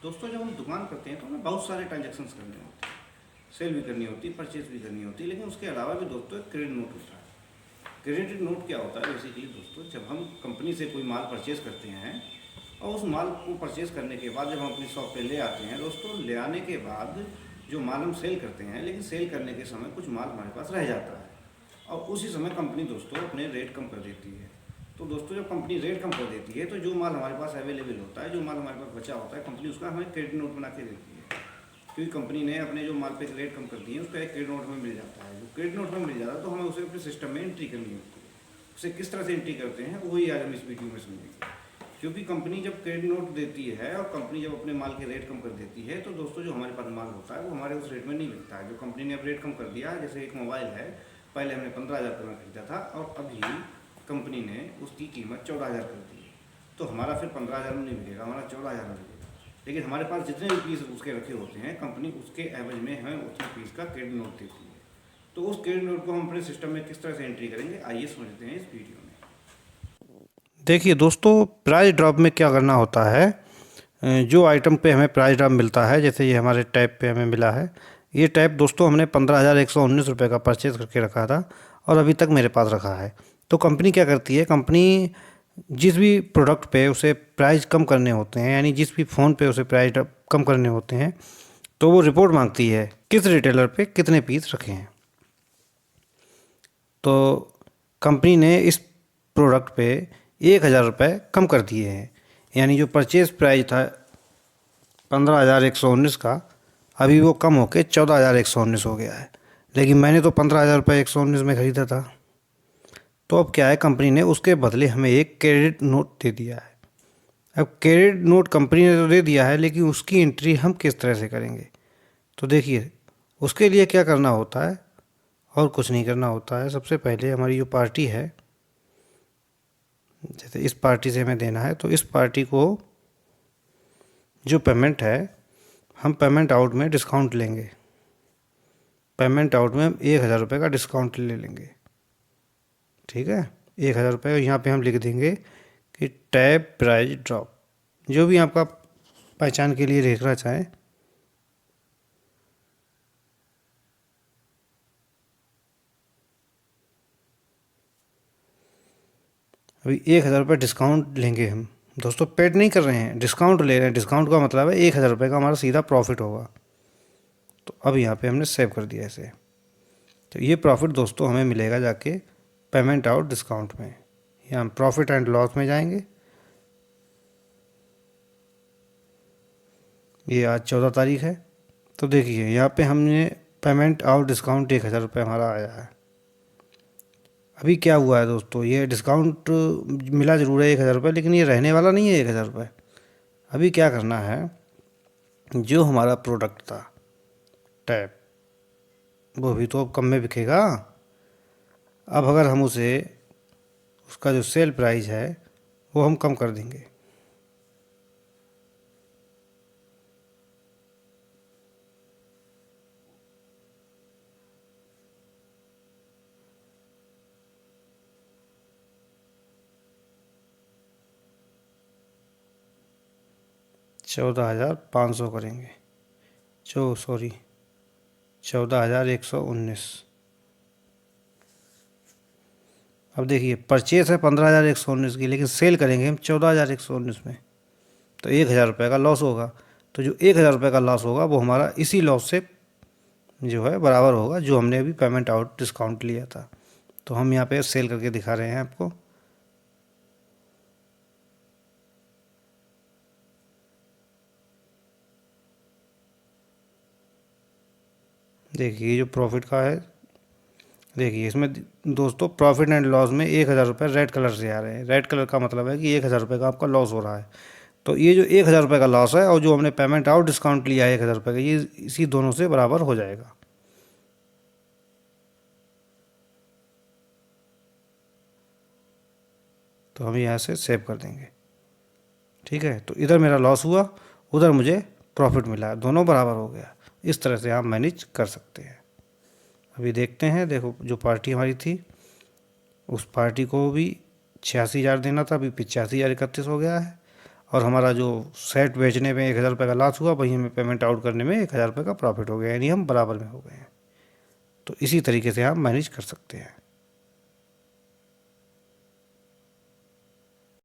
दोस्तों जब हम दुकान करते हैं तो हमें बहुत सारे ट्रांजेक्शन्स करने होते हैं। सेल भी करनी होती है, परचेज भी करनी होती है, लेकिन उसके अलावा भी दोस्तों एक क्रेडिट नोट होता है। क्रेडिट नोट क्या होता है? बेसिकली दोस्तों, जब हम कंपनी से कोई माल परचेज करते हैं और उस माल को परचेज करने के बाद जब हम अपनी शॉप पे ले आते हैं दोस्तों, ले आने के बाद जो माल हम सेल करते हैं, लेकिन सेल करने के समय कुछ माल हमारे पास रह जाता है और उसी समय कंपनी दोस्तों अपने रेट कम कर देती है। तो दोस्तों जब कंपनी रेट कम कर देती है तो जो माल हमारे पास अवेलेबल होता है, जो माल हमारे पास बचा होता है, कंपनी उसका हमें क्रेडिट नोट बना के देती है। क्योंकि कंपनी ने अपने जो माल पे रेट कम कर दिए उसका एक क्रेडिट नोट में मिल जाता है। जो क्रेडिट नोट में मिल जाता है तो हमें उसे अपने सिस्टम में एंट्री करनी होती है। उसे किस तरह से एंट्री करते हैं वही आज हम इस वीडियो में समझेंगे। क्योंकि कंपनी जब क्रेडिट नोट देती है और कंपनी जब अपने माल के रेट कम कर देती है तो दोस्तों जो हमारे पास माल होता है वो हमारे उस रेट में नहीं बिकता है। जो कंपनी ने अब रेट कम कर दिया, जैसे एक मोबाइल है, पहले हमने 15,000 रुपये में खरीदा था और अभी कंपनी ने उसकी कीमत 14,000 कर दी है। तो हमारा फिर 15,000 में नहीं मिलेगा, हमारा 14,000 में मिलेगा। लेकिन हमारे पास जितने भी पीस उसके रखे होते हैं, कंपनी उसके एवज में हमें उतने पीस का क्रेडिट नोट देती है। तो उस क्रेडिट नोट को हम अपने सिस्टम में किस तरह से एंट्री करेंगे, आइए समझते हैं इस वीडियो में। देखिए दोस्तों, प्राइस ड्रॉप में क्या करना होता है। जो आइटम पे हमें प्राइस ड्रॉप मिलता है, जैसे ये हमारे टैब पे हमें मिला है। ये टैब दोस्तों हमने 15,119 रुपये का परचेज़ करके रखा था और अभी तक मेरे पास रखा है। तो कंपनी क्या करती है, कंपनी जिस भी प्रोडक्ट पे उसे प्राइस कम करने होते हैं, यानी जिस भी फ़ोन पे उसे प्राइस कम करने होते हैं, तो वो रिपोर्ट मांगती है किस रिटेलर पे कितने पीस रखे हैं। तो कंपनी ने इस प्रोडक्ट पे 1,000 रुपये कम कर दिए हैं। यानी जो परचेज प्राइस था 15,119 का, अभी वो कम होके 14,119 हो गया है। लेकिन मैंने तो 15,119 में ख़रीदा था। तो अब क्या है, कंपनी ने उसके बदले हमें एक क्रेडिट नोट दे दिया है। अब क्रेडिट नोट कंपनी ने तो दे दिया है, लेकिन उसकी एंट्री हम किस तरह से करेंगे। तो देखिए, उसके लिए क्या करना होता है, और कुछ नहीं करना होता है। सबसे पहले हमारी जो पार्टी है, जैसे इस पार्टी से हमें देना है, तो इस पार्टी को जो पेमेंट है, हम पेमेंट आउट में डिस्काउंट लेंगे। पेमेंट आउट में हम 1,000 रुपये का डिस्काउंट ले लेंगे। ठीक है, 1,000 रुपये यहाँ पे हम लिख देंगे कि टैब प्राइस ड्रॉप, जो भी आपका पहचान के लिए लिखना चाहें। अभी 1,000 रुपये डिस्काउंट लेंगे हम। दोस्तों पेड नहीं कर रहे हैं, डिस्काउंट ले रहे हैं। डिस्काउंट का मतलब है 1,000 रुपये का हमारा सीधा प्रॉफिट होगा। तो अब यहाँ पे हमने सेव कर दिया इसे। तो ये प्रॉफिट दोस्तों हमें मिलेगा जाके पेमेंट आउट डिस्काउंट में। यहाँ हम प्रॉफिट एंड लॉस में जाएंगे। ये आज 14 तारीख है। तो देखिए यहाँ पे हमने पेमेंट आउट डिस्काउंट 1,000 रुपये हमारा आया है। अभी क्या हुआ है दोस्तों, ये डिस्काउंट मिला ज़रूर है 1,000 रुपये, लेकिन ये रहने वाला नहीं है 1,000 रुपये। अभी क्या करना है, जो हमारा प्रोडक्ट था टैब, वो भी तो अब कम में बिकेगा। अब अगर हम उसे, उसका जो सेल प्राइस है वो हम कम कर देंगे। $14,500 करेंगे। 14,119। अब देखिए, परचेस है 15,119 की, लेकिन सेल करेंगे हम 14,119 में, तो 1,000 रुपये का लॉस होगा। तो जो 1,000 रुपये का लॉस होगा वो हमारा इसी लॉस से जो है बराबर होगा, जो हमने अभी पेमेंट आउट डिस्काउंट लिया था। तो हम यहाँ पे सेल करके दिखा रहे हैं आपको। देखिए ये जो प्रॉफिट का है, देखिए इसमें दोस्तों प्रॉफिट एंड लॉस में 1,000 रुपये रेड कलर से आ रहे हैं। रेड कलर का मतलब है कि 1,000 रुपये का आपका लॉस हो रहा है। तो ये जो 1,000 रुपये का लॉस है और जो हमने पेमेंट आउट डिस्काउंट लिया है 1,000 रुपये का, ये इसी दोनों से बराबर हो जाएगा। तो हम यहाँ से सेव कर देंगे। ठीक है, तो इधर मेरा लॉस हुआ, उधर मुझे प्रॉफिट मिला, दोनों बराबर हो गया। इस तरह से आप मैनेज कर सकते हैं। अभी देखते हैं, देखो जो पार्टी हमारी थी, उस पार्टी को भी 86,000 देना था, अभी 85,031 हो गया है। और हमारा जो सेट बेचने में 1,000 रुपये का लॉस हुआ, वहीं हमें पेमेंट आउट करने में 1,000 रुपये का प्रॉफिट हो गया, यानी हम बराबर में हो गए हैं। तो इसी तरीके से आप मैनेज कर सकते हैं।